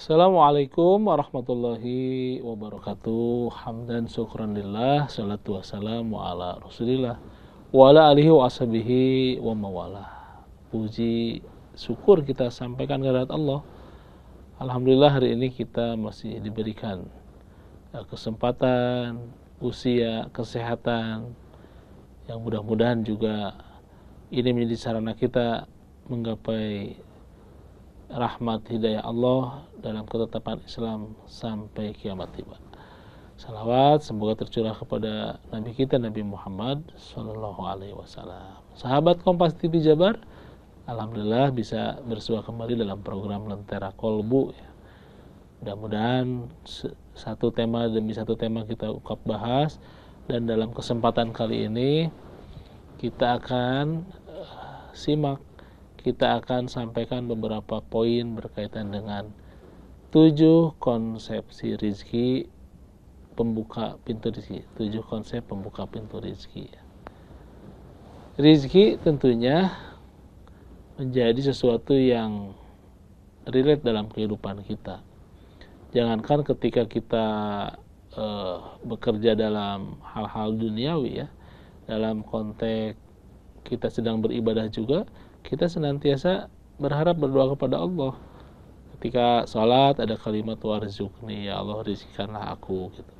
Assalamualaikum warahmatullahi wabarakatuh. Hamdan syukran lillah, salatu wassalamu ala rasulillah wa ala alihi wa ashabihi wa mawalah. Puji syukur kita sampaikan kehadirat Allah. Alhamdulillah hari ini kita masih diberikan kesempatan, usia, kesehatan, yang mudah-mudahan juga ini menjadi sarana kita menggapai rahmat hidayah Allah dalam ketetapan Islam sampai kiamat tiba. Salawat semoga tercurah kepada Nabi kita Nabi Muhammad Sallallahu Alaihi Wasallam. Sahabat Kompas TV Jabar, alhamdulillah bisa bersua kembali dalam program Lentera Kolbu. Mudah-mudahan satu tema demi satu tema kita ungkap bahas, dan dalam kesempatan kali ini kita akan kita akan sampaikan beberapa poin berkaitan dengan 7 konsepsi rizki pembuka pintu rizki. 7 konsep pembuka pintu rizki. Rizki tentunya menjadi sesuatu yang relate dalam kehidupan kita. Jangankan ketika kita bekerja dalam hal-hal duniawi, dalam konteks kita sedang beribadah juga, kita senantiasa berharap berdoa kepada Allah. Ketika sholat ada kalimat warzuqni, ya Allah rizkikanlah aku gitu.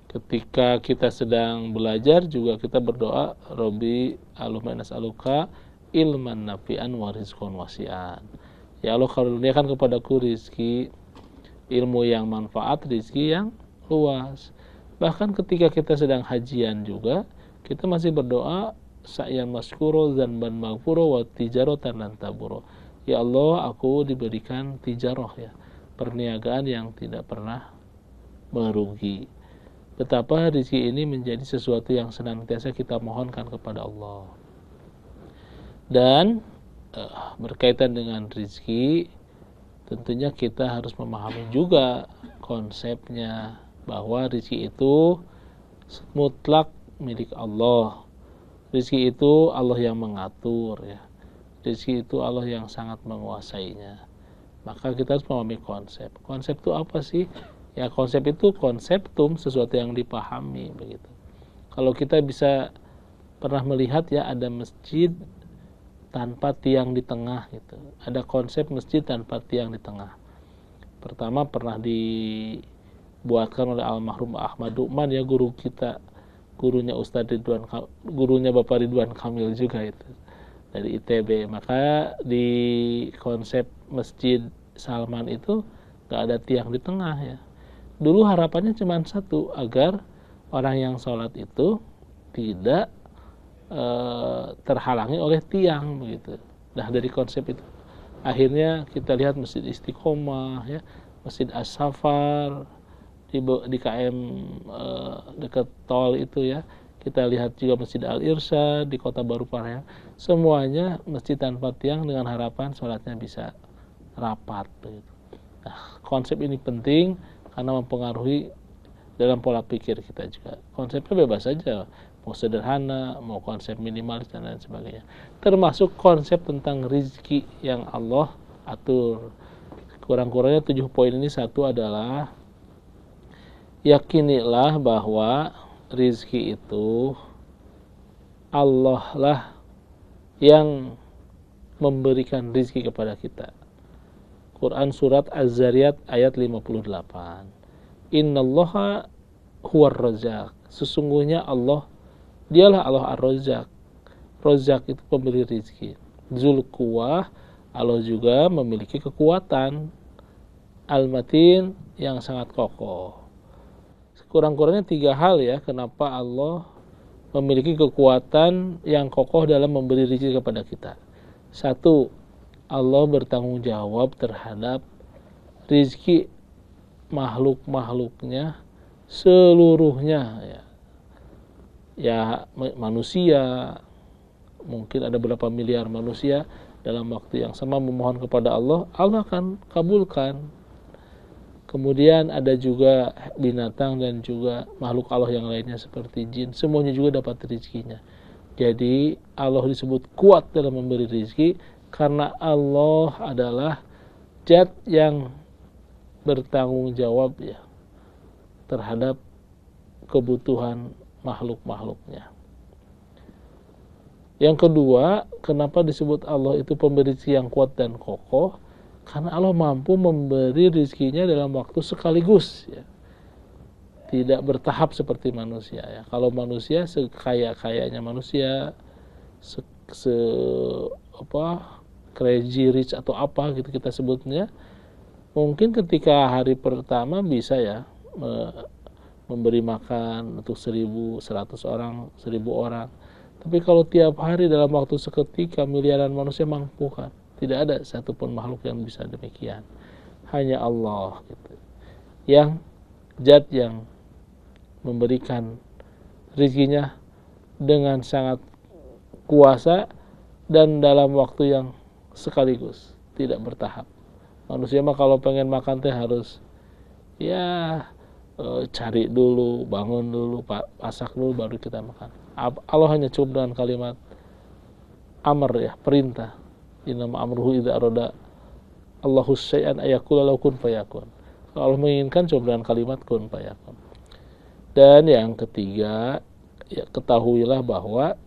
Ketika kita sedang belajar juga kita berdoa, Robbi Allahumma nas'aluka ilman nafi'an wa rizqan wasi'an. Ya Allah karuniakan kepadaku rizki, ilmu yang manfaat, rizki yang luas. Bahkan ketika kita sedang hajian juga kita masih berdoa, sa'yan maskuro zanban maghfuro wa tijaratan lan taburo. Ya Allah, aku diberikan tijarah, perniagaan yang tidak pernah merugi. Betapa rezeki ini menjadi sesuatu yang senantiasa kita mohonkan kepada Allah. Dan berkaitan dengan rezeki, tentunya kita harus memahami juga konsepnya bahwa rezeki itu mutlak milik Allah. Rizki itu Allah yang mengatur, Rizki itu Allah yang sangat menguasainya. Maka kita harus memahami konsep. Konsep itu apa sih? Ya, konsep itu konseptum, sesuatu yang dipahami begitu. Kalau kita bisa pernah melihat ada masjid tanpa tiang di tengah gitu. Ada konsep masjid tanpa tiang di tengah. Pertama pernah dibuatkan oleh almarhum Ahmad Du'man, guru kita. Gurunya Bapak Ridwan Kamil juga itu dari ITB. Maka di konsep Masjid Salman itu gak ada tiang di tengah, Dulu harapannya cuma satu, agar orang yang sholat itu tidak terhalangi oleh tiang begitu. Nah, dari konsep itu akhirnya kita lihat Masjid Istiqomah, Masjid As-Safar di KM dekat tol itu, kita lihat juga Masjid Al-Irsyad di Kota Baru Parahyangan. Semuanya masjid tanpa tiang dengan harapan sholatnya bisa rapat begitu. Nah, konsep ini penting karena mempengaruhi dalam pola pikir kita juga. Konsepnya bebas saja, mau sederhana, mau konsep minimalis dan lain sebagainya. Termasuk konsep tentang rizki yang Allah atur. Kurang-kurangnya 7 poin ini. Satu adalah yakinilah bahwa rizki itu Allah lah yang memberikan rizki kepada kita. Quran surat Az-Zariyat ayat 58. Innallaha huwar razzaq. Sesungguhnya Allah, dialah Allah ar-razzaq. Razzaq itu pemberi rizki. Dzul quwwah, Allah juga memiliki kekuatan. Al-matin, yang sangat kokoh. Kurang-kurangnya 3 hal kenapa Allah memiliki kekuatan yang kokoh dalam memberi rezeki kepada kita. 1, Allah bertanggung jawab terhadap rezeki makhluk-makhluknya seluruhnya, manusia, mungkin ada berapa miliar manusia dalam waktu yang sama memohon kepada Allah, Allah akan kabulkan. Kemudian ada juga binatang dan juga makhluk Allah yang lainnya seperti jin. Semuanya juga dapat rezekinya. Jadi Allah disebut kuat dalam memberi rezeki karena Allah adalah zat yang bertanggung jawab ya terhadap kebutuhan makhluk-makhluknya. Yang kedua, kenapa disebut Allah itu pemberi rezeki yang kuat dan kokoh? Karena Allah mampu memberi rezekinya dalam waktu sekaligus ya. Tidak bertahap seperti manusia ya. Kalau manusia sekaya-kayanya manusia, crazy rich atau apa gitu kita sebutnya, mungkin ketika hari pertama bisa ya memberi makan untuk 1.100 orang, 1.000 orang. Tapi kalau tiap hari dalam waktu seketika miliaran manusia mampu kan? Tidak ada satupun makhluk yang bisa demikian. Hanya Allah gitu. Yang zat yang memberikan rezekinya dengan sangat kuasa dan dalam waktu yang sekaligus, tidak bertahap. Manusia mah kalau pengen makan teh harus ya cari dulu, bangun dulu, masak dulu baru kita makan. Allah hanya cukup dengan kalimat amr ya, perintah. Innama amruhu idza arada Allahu syai'an ayaqula lahu kun fayakun. Kalau Allah menginginkan cukup dengan kalimat kun fayakun. Dan yang ketiga, ya ketahuilah bahwa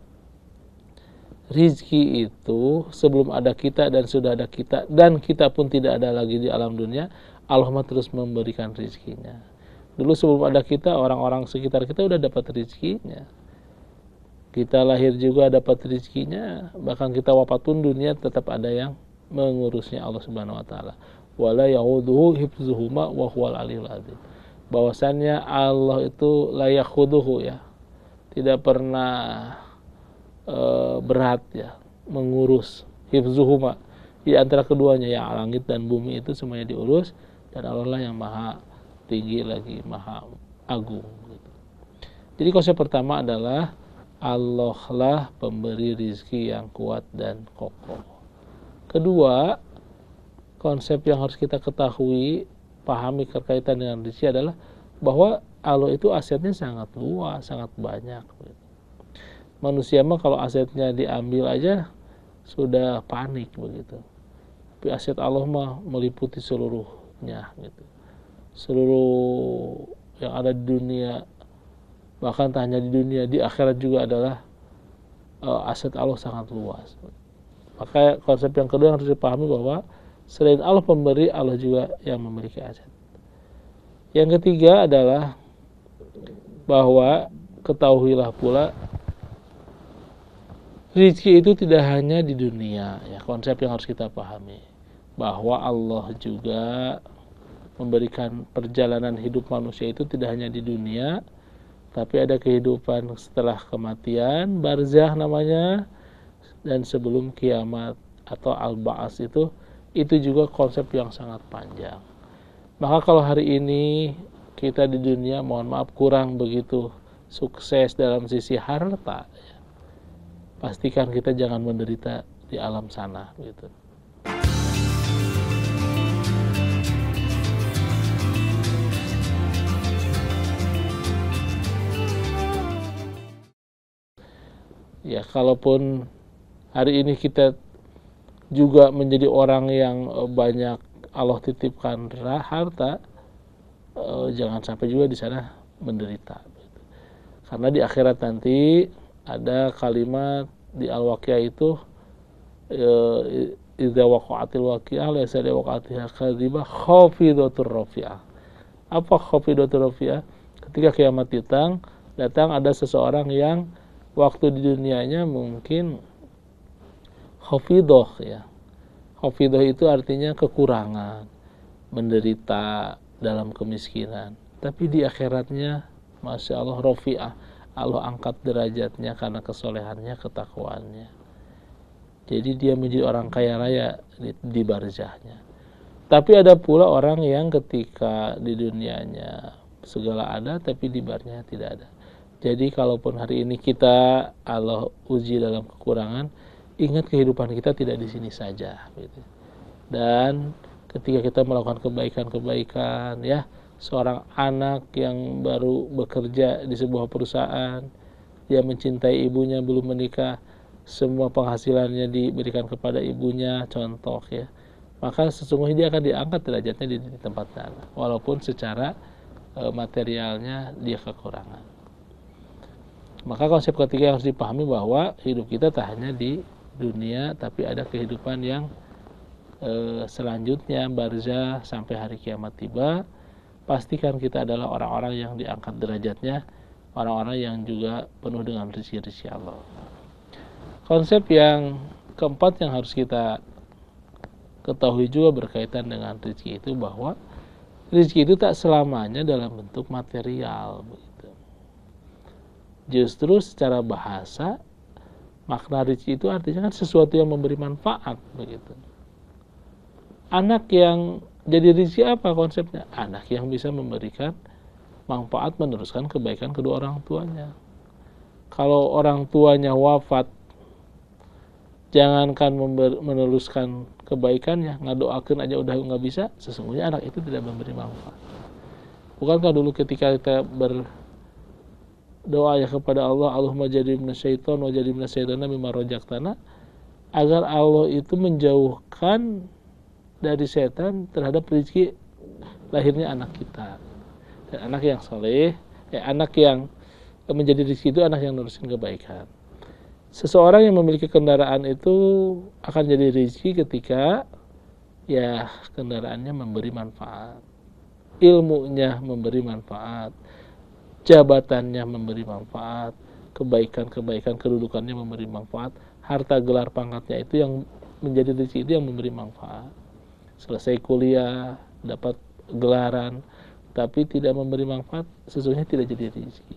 rizki itu sebelum ada kita dan sudah ada kita dan kita pun tidak ada lagi di alam dunia, Allah terus memberikan rizkinya. Dulu sebelum ada kita, orang-orang sekitar kita udah dapat rizkinya. Kita lahir juga dapat rizkinya, bahkan kita wafatun dunia tetap ada yang mengurusnya Allah Subhanahu wa taala. Wala ya'uduhu hifzuhuma wa huwal aliyul azim. Bahwasannya Allah itu layak khuduhu ya. Tidak pernah berat ya mengurus hifzuhuma di antara keduanya ya, langit dan bumi itu semuanya diurus dan Allah lah yang maha tinggi lagi maha agung gitu. Jadi konsep pertama adalah Allah lah pemberi rizki yang kuat dan kokoh. Kedua, konsep yang harus kita ketahui, pahami berkaitan dengan rizki adalah bahwa Allah itu asetnya sangat luas, sangat banyak. Manusia mah kalau asetnya diambil aja sudah panik begitu. Tapi aset Allah mah meliputi seluruhnya gitu. Seluruh yang ada di dunia, bahkan tak hanya di dunia, di akhirat juga adalah aset Allah sangat luas. Maka konsep yang kedua yang harus dipahami bahwa selain Allah pemberi, Allah juga yang memiliki aset. Yang ketiga adalah bahwa ketahuilah pula rezeki itu tidak hanya di dunia ya, konsep yang harus kita pahami bahwa Allah juga memberikan perjalanan hidup manusia itu tidak hanya di dunia, tapi ada kehidupan setelah kematian, barzah namanya, dan sebelum kiamat atau al-ba'as itu juga konsep yang sangat panjang. Maka kalau hari ini kita di dunia mohon maaf kurang begitu sukses dalam sisi harta ya, pastikan kita jangan menderita di alam sana gitu. Ya, kalaupun hari ini kita juga menjadi orang yang banyak Allah titipkan harta, jangan sampai juga di sana menderita. Karena di akhirat nanti ada kalimat di Al-Waqiah itu, idza waqa'atil waqi'ah laysa li waqa'atiha kadhibah khafidatur rafi'ah. Apa khafidatur rafi'ah? Ketika kiamat datang ada seseorang yang waktu di dunianya mungkin khafidah ya. Khafidah itu artinya kekurangan, menderita dalam kemiskinan. Tapi di akhiratnya Masya Allah rafi'ah, Allah angkat derajatnya karena kesolehannya, ketakwaannya. Jadi dia menjadi orang kaya raya di barzahnya. Tapi ada pula orang yang ketika di dunianya segala ada, tapi di barzahnya tidak ada. Jadi kalaupun hari ini kita Allah uji dalam kekurangan, ingat kehidupan kita tidak di sini saja gitu. Dan ketika kita melakukan kebaikan-kebaikan ya, seorang anak yang baru bekerja di sebuah perusahaan, dia mencintai ibunya belum menikah, semua penghasilannya diberikan kepada ibunya, contoh ya. maka sesungguhnya dia akan diangkat derajatnya di tempat sana, walaupun secara materialnya dia kekurangan. Maka konsep ketiga yang harus dipahami bahwa hidup kita tak hanya di dunia, tapi ada kehidupan yang selanjutnya, barzah, sampai hari kiamat tiba. Pastikan kita adalah orang-orang yang diangkat derajatnya, orang-orang yang juga penuh dengan rezeki-rezeki Allah. Konsep yang keempat yang harus kita ketahui juga berkaitan dengan rezeki itu, bahwa rezeki itu tak selamanya dalam bentuk material, begitu. Justru secara bahasa, makna rezeki itu artinya kan sesuatu yang memberi manfaat, begitu. Anak yang jadi rezeki apa konsepnya? Anak yang bisa memberikan manfaat, meneruskan kebaikan kedua orang tuanya. Kalau orang tuanya wafat, jangankan meneruskan kebaikannya, ngadoakeun aja udah nggak bisa, sesungguhnya anak itu tidak memberi manfaat. Bukankah dulu ketika kita berdoa ya kepada Allah, Allahumma jadibna syaitan wa jadibna syaitana mimma rojaktana, agar Allah itu menjauhkan dari setan terhadap rezeki lahirnya anak kita. Dan anak yang saleh, anak yang menjadi rezeki itu anak yang nerusin kebaikan. Seseorang yang memiliki kendaraan itu akan jadi rezeki ketika ya kendaraannya memberi manfaat, ilmunya memberi manfaat, jabatannya memberi manfaat, kebaikan-kebaikan kedudukannya memberi manfaat, harta gelar pangkatnya itu yang menjadi rezeki itu yang memberi manfaat. Selesai kuliah, dapat gelaran, tapi tidak memberi manfaat, sesungguhnya tidak jadi rezeki.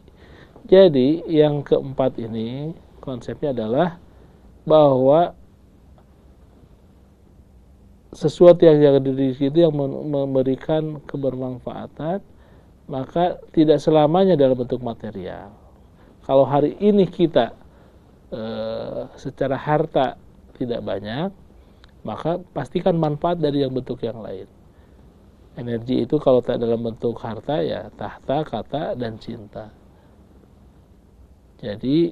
Jadi yang keempat ini konsepnya adalah bahwa sesuatu yang jadi rezeki itu yang memberikan kebermanfaatan, maka tidak selamanya dalam bentuk material. Kalau hari ini kita secara harta tidak banyak, maka pastikan manfaat dari yang bentuk yang lain. Energi itu kalau tak dalam bentuk harta ya tahta, kata, dan cinta. Jadi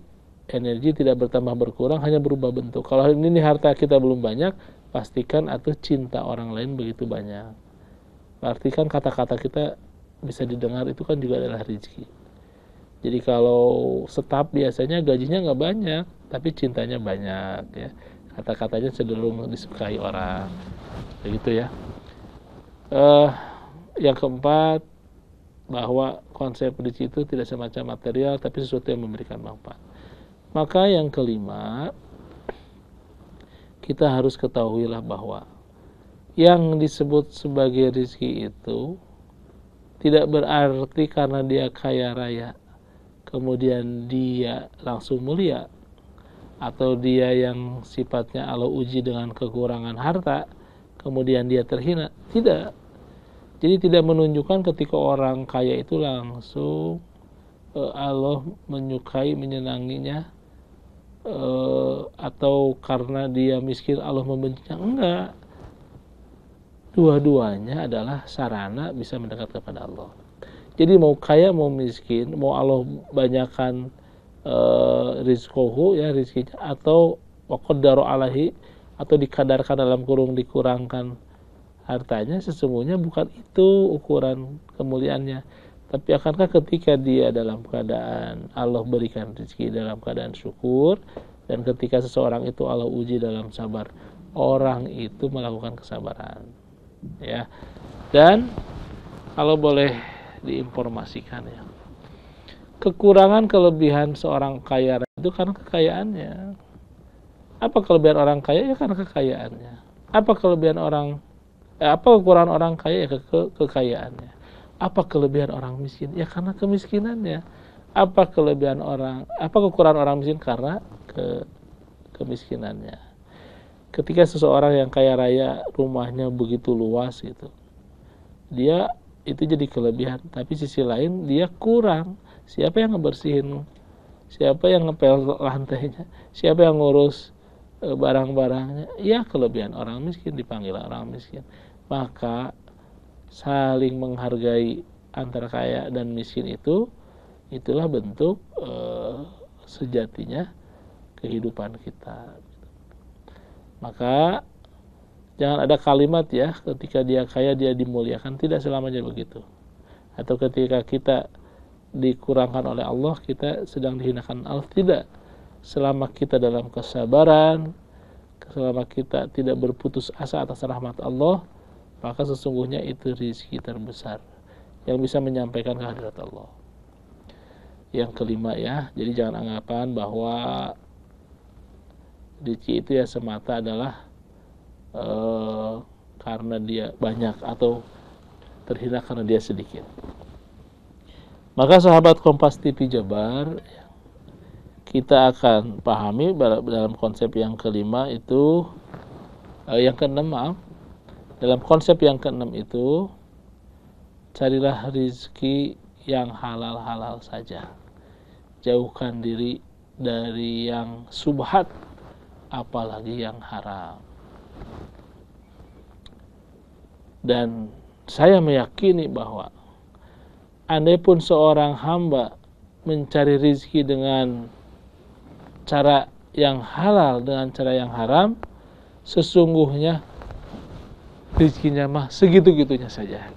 energi tidak bertambah berkurang, hanya berubah bentuk. Kalau hari ini harta kita belum banyak, pastikan atau cinta orang lain begitu banyak. Pastikan kata-kata kita bisa didengar, itu kan juga adalah rezeki. Jadi kalau staf biasanya gajinya nggak banyak, tapi cintanya banyak, ya. Kata-katanya cenderung disukai orang, begitu ya. Yang keempat, bahwa konsep rezeki itu tidak semacam material, tapi sesuatu yang memberikan manfaat. Maka yang kelima, kita harus ketahuilah bahwa yang disebut sebagai rezeki itu tidak berarti karena dia kaya raya, kemudian dia langsung mulia, atau dia yang sifatnya Allah uji dengan kekurangan harta, kemudian dia terhina. Tidak. Jadi tidak menunjukkan ketika orang kaya itu langsung Allah menyukai, menyenanginya, atau karena dia miskin Allah membencinya. Enggak. Dua-duanya adalah sarana bisa mendekat kepada Allah. Jadi mau kaya mau miskin, mau Allah banyakkan rizquhu, ya rizkinya, atau waqaddaru alaihi, atau dikadarkan dalam kurung dikurangkan hartanya, sesungguhnya bukan itu ukuran kemuliaannya. Tapi akankah ketika dia dalam keadaan Allah berikan rezeki dalam keadaan syukur, dan ketika seseorang itu Allah uji dalam sabar, orang itu melakukan kesabaran, ya. Dan kalau boleh diinformasikan, ya, kekurangan kelebihan seorang kaya itu karena kekayaannya. Apa kelebihan orang kaya? Ya karena kekayaannya. Apa kekurangan orang kaya? Ya kekayaannya. Apa kelebihan orang miskin? Ya karena kemiskinannya. Apa kekurangan orang miskin? Karena kemiskinannya. Ketika seseorang yang kaya raya, rumahnya begitu luas gitu, dia itu jadi kelebihan, tapi sisi lain dia kurang. Siapa yang ngebersihin? Siapa yang ngepel lantainya? Siapa yang ngurus barang-barangnya? Ya kelebihan orang miskin, dipanggil orang miskin. Maka saling menghargai antara kaya dan miskin itulah bentuk sejatinya kehidupan kita. Maka Jangan ada kalimat ya, ketika dia kaya dia dimuliakan, tidak selamanya begitu. Atau ketika kita dikurangkan oleh Allah, kita sedang dihinakan Allah, tidak. Selama kita dalam kesabaran, selama kita tidak berputus asa atas rahmat Allah, maka sesungguhnya itu rezeki terbesar yang bisa menyampaikan kehadirat Allah. Yang kelima ya, jadi jangan anggapan bahwa rezeki itu ya semata adalah karena dia banyak atau terhina karena dia sedikit. Maka sahabat Kompas TV Jabar, kita akan pahami dalam konsep yang kelima itu, yang keenam maaf, dalam konsep yang keenam itu, carilah rizki yang halal-halal saja. Jauhkan diri dari yang subhat, apalagi yang haram. Dan saya meyakini bahwa andaipun seorang hamba mencari rizki dengan cara yang halal, dengan cara yang haram, sesungguhnya rizkinya mah segitu-gitunya saja.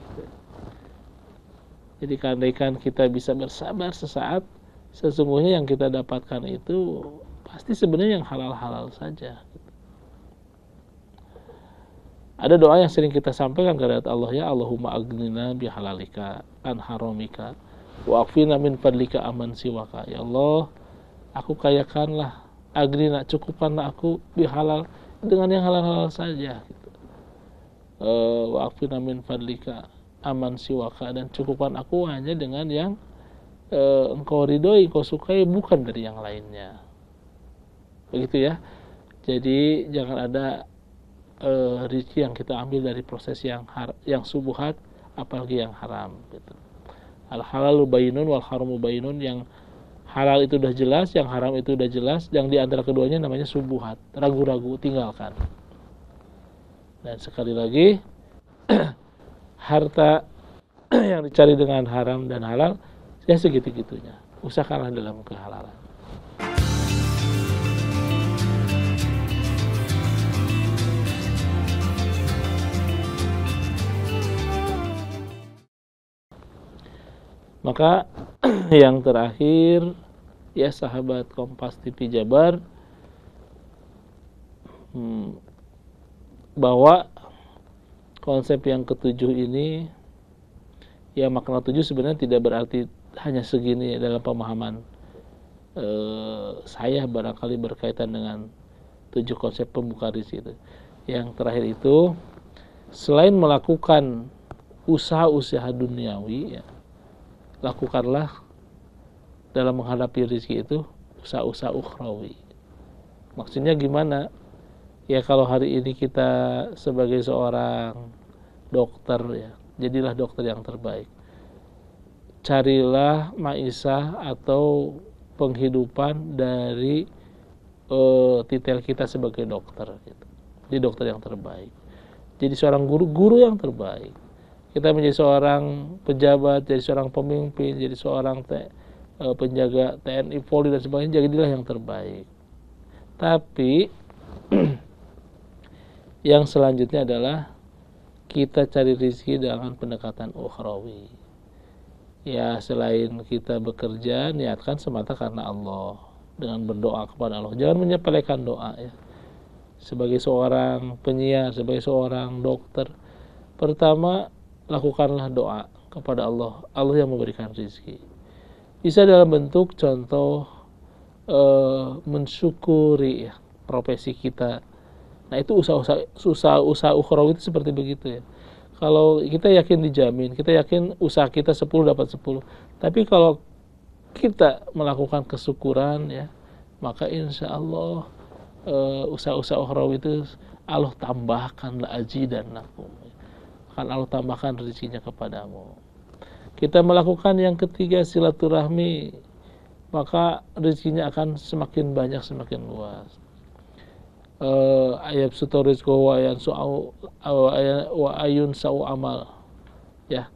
Jadi andaikan kita bisa bersabar sesaat, sesungguhnya yang kita dapatkan itu pasti sebenarnya yang halal-halal saja. Ada doa yang sering kita sampaikan kepada Allah, ya Allahumma aghnina bihalalika an haramika wa akfina min fadlika aman siwaka. Ya Allah, aku kayakanlah, aghnina, cukupkanlah aku bihalal, dengan yang halal-halal saja. Wa akfina min fadlika aman siwaka, dan cukupkan aku hanya dengan yang engkau ridhoi, engkau sukai, bukan dari yang lainnya. Begitu ya. Jadi jangan ada rizki yang kita ambil dari proses yang subuhat, apalagi yang haram gitu. Al halalu bainun wal haramu bainun, yang halal itu udah jelas, yang haram itu udah jelas, yang di antara keduanya namanya subuhat, ragu-ragu, tinggalkan. Dan sekali lagi, harta yang dicari dengan haram dan halal ya segitu-gitunya, usahakanlah dalam kehalalan. Maka yang terakhir ya sahabat Kompas TV Jabar, bahwa konsep yang ketujuh ini, ya makna tujuh sebenarnya tidak berarti hanya segini ya, dalam pemahaman saya barangkali berkaitan dengan 7 konsep pembuka rizki itu. Yang terakhir itu, selain melakukan usaha-usaha duniawi ya, lakukanlah dalam menghadapi rezeki itu usaha-usaha ukhrawi. Maksudnya gimana? Ya kalau hari ini kita sebagai seorang dokter ya, jadilah dokter yang terbaik. Carilah maisah atau penghidupan dari titel kita sebagai dokter gitu. Jadi dokter yang terbaik. Jadi seorang guru yang terbaik. Kita menjadi seorang pejabat, jadi seorang pemimpin, jadi seorang penjaga TNI, Polri dan sebagainya, jadilah yang terbaik. Tapi yang selanjutnya adalah kita cari rezeki dengan pendekatan ukhrawi. Ya selain kita bekerja, niatkan semata karena Allah, dengan berdoa kepada Allah. Jangan menyepelekan doa ya. Sebagai seorang penyiar, sebagai seorang dokter, pertama lakukanlah doa kepada Allah, Allah yang memberikan rezeki. Bisa dalam bentuk contoh mensyukuri ya, profesi kita. Nah itu usaha ukhrawi itu seperti begitu ya. Kalau kita yakin dijamin, kita yakin usaha kita 10 dapat 10. Tapi kalau kita melakukan kesyukuran ya, maka insya Allah usaha-usaha ukhrawi itu Allah tambahkan la azidannakum, akan Allah tambahkan rezekinya kepadamu. Kita melakukan yang ketiga, silaturahmi, maka rezekinya akan semakin banyak, semakin luas. Ayat sutorizko wa ayun sa'u amal ya,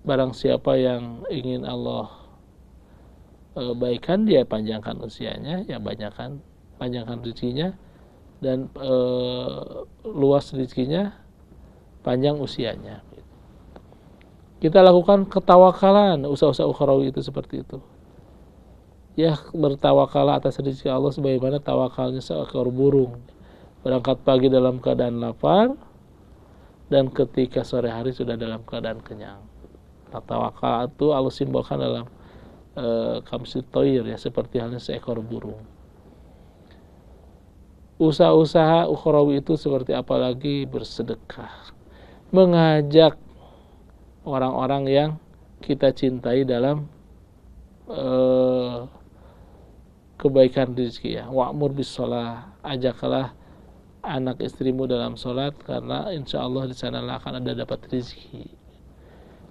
barang siapa yang ingin Allah baikkan, dia panjangkan usianya, ya panjangkan rezekinya, dan luas rezekinya, panjang usianya. Kita lakukan ketawakalan, usaha-usaha ukhrawi itu seperti itu. Ya, bertawakalah atas rezeki Allah sebagaimana tawakalnya seekor burung. Berangkat pagi dalam keadaan lapar, dan ketika sore hari sudah dalam keadaan kenyang. Tawakal itu Allah simbolkan dalam kamsit toir, ya, seperti halnya seekor burung. Usaha-usaha ukhrawi itu seperti apa lagi? Bersedekah, mengajak orang-orang yang kita cintai dalam kebaikan rezeki, ya. Wa'mur bis shalah, ajaklah anak istrimu dalam sholat, karena insya Allah di sana akan ada dapat rezeki.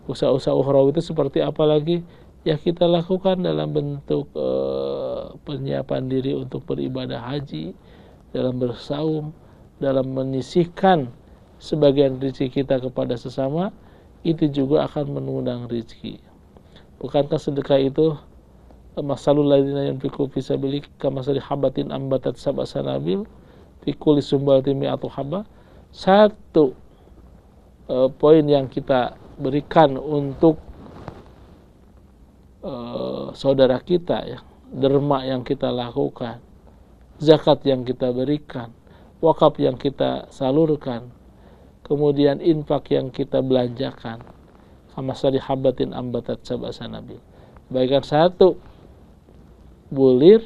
Usaha-usaha ukhrawi itu seperti apa lagi? Ya, kita lakukan dalam bentuk penyiapan diri untuk beribadah haji, dalam bersaum, dalam menyisihkan sebagian rezeki kita kepada sesama, itu juga akan mengundang rezeki. Bukankah sedekah itu masalul ladzina yunfiqu fi sabilillah kamasali habatin ambatat sab'a sanabil fi kulli sumbatin mi'atu habah. Satu poin yang kita berikan untuk saudara kita, ya, derma yang kita lakukan, zakat yang kita berikan, wakaf yang kita salurkan, kemudian infak yang kita belanjakan, kamasali habatin ambatat sab'a sanabil, bagaikan satu bulir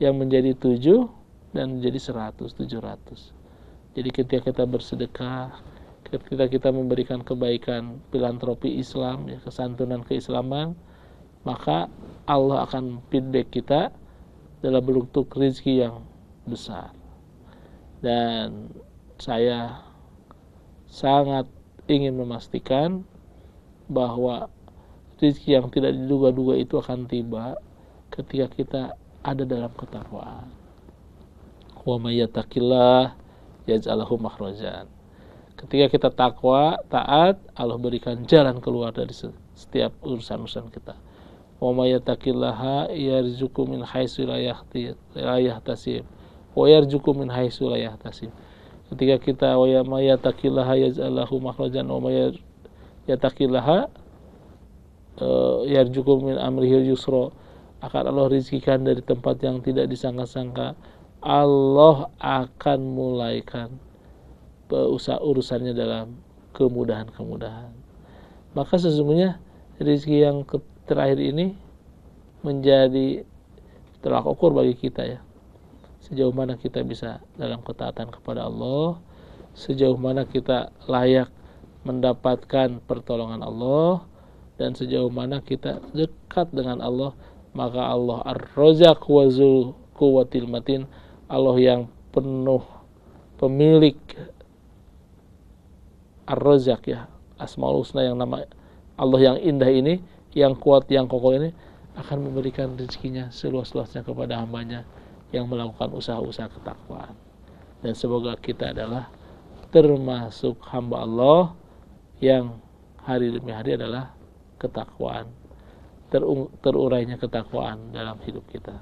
yang menjadi 7 dan menjadi 100, 700. Jadi ketika kita bersedekah, ketika kita memberikan kebaikan, filantropi Islam, ya, kesantunan keislaman, maka Allah akan feedback kita dalam bentuk rezeki yang besar. Dan saya sangat ingin memastikan bahwa rezeki yang tidak diduga-duga itu akan tiba ketika kita ada dalam ketakwaan. Wa may yattaqillah yaj'al lahu makhrajan. Ketika kita takwa, taat, Allah berikan jalan keluar dari setiap urusan-urusan kita. Wa may yattaqillaha yarzuqhu min haitsu la yahtasib wa yarzuqhu min haitsu la yahtasib. Ketika kita wa may yattaqillaha yaj'al lahu makhrajan wa may yattaqillaha yarzuqhu min amrihi yusra, akan Allah rizkikan dari tempat yang tidak disangka-sangka. Allah akan mulaikan urusannya dalam kemudahan-kemudahan. Maka sesungguhnya rezeki yang terakhir ini menjadi tolak ukur bagi kita, ya. Sejauh mana kita bisa dalam ketaatan kepada Allah, sejauh mana kita layak mendapatkan pertolongan Allah, dan sejauh mana kita dekat dengan Allah. Maka Allah Ar-Razzaq wa Dzul Quwwatil Matin, Allah yang penuh pemilik Ar-Razzaq, ya, Asmaul Husna, yang nama Allah yang indah ini, yang kuat, yang kokoh ini, akan memberikan rezekinya seluas-luasnya kepada hambanya yang melakukan usaha-usaha ketakwaan. Dan semoga kita adalah termasuk hamba Allah yang hari demi hari adalah ketakwaan, terurainya ketakwaan dalam hidup kita.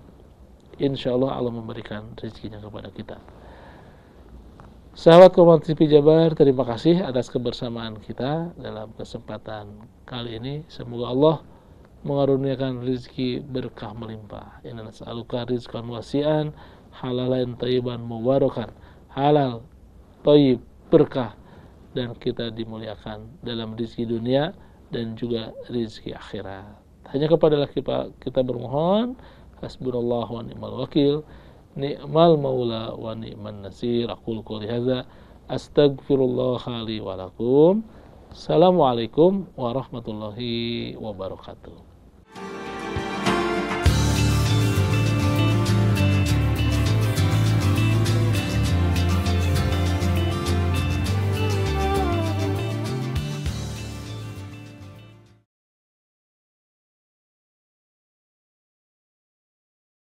Insya Allah Allah memberikan rezekinya kepada kita. Sahabat Kompas TV Jabar, terima kasih atas kebersamaan kita dalam kesempatan kali ini. Semoga Allah mengaruniakan rezeki berkah melimpah. Inna nas'aluka rizqan wasi'an halalan thayyiban mubarakan. Halal, thayyib, berkah, dan kita dimuliakan dalam rezeki dunia dan juga rezeki akhirat. Hanya kepada kita bermohon, hasbunallahu wa ni'mal wakil, ni'mal maula wa ni'man nasir. Aqulu qouli hadza astaghfirullah li wa lakum. Assalamualaikum warahmatullahi wabarakatuh.